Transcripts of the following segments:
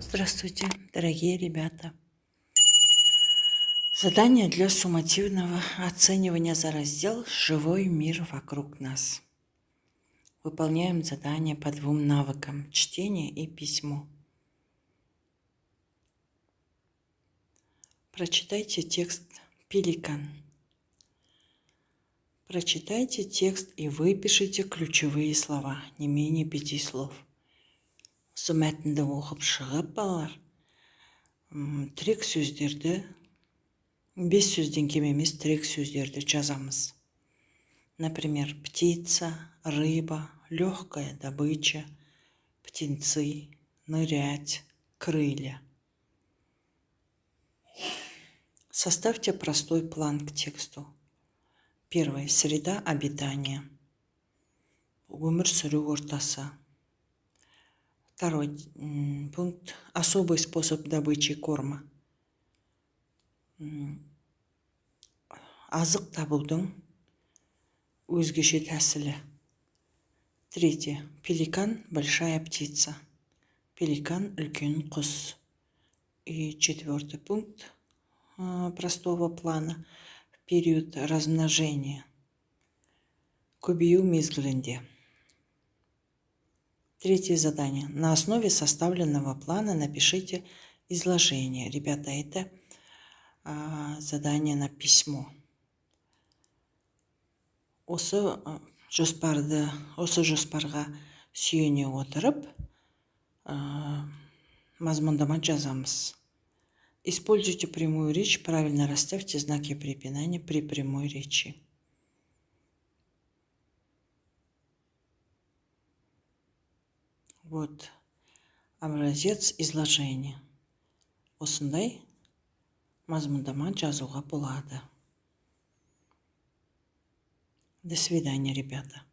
Здравствуйте, дорогие ребята! Задание для суммативного оценивания за раздел «Живой мир вокруг нас». Выполняем задание по двум навыкам – чтение и письмо. Прочитайте текст «Пеликан». Прочитайте текст и выпишите ключевые слова, не менее 5 слов. Осы мәтінді оқып шығып, балалар, тірек сөздерді, 5 сөзден кем емес тірек сөздерді жазамыз. Например, птица, рыба, легкая добыча, птенцы, нырять, крылья. Составьте простой план к тексту. Первое. Среда обитания. Өмір сүру ортасы. Второй пункт. Особый способ добычи корма. Азық табудың өзгеше тәсілі. Третье. Пеликан – большая птица. Пеликан – үлкен құс. И четвертый пункт простого плана. В период размножения. Көбею мезгілінде. Третье задание. На основе составленного плана напишите изложение. Ребята, это задание на письмо. Осы жоспарға сүйене отырып, мазмұндама жазамыз. Используйте прямую речь, правильно расставьте знаки препинания при прямой речи. Вот образец изложения. Осындай мазмұндама жазуға болады. До свидания, ребята.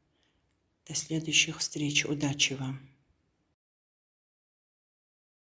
До следующих встреч. Удачи вам.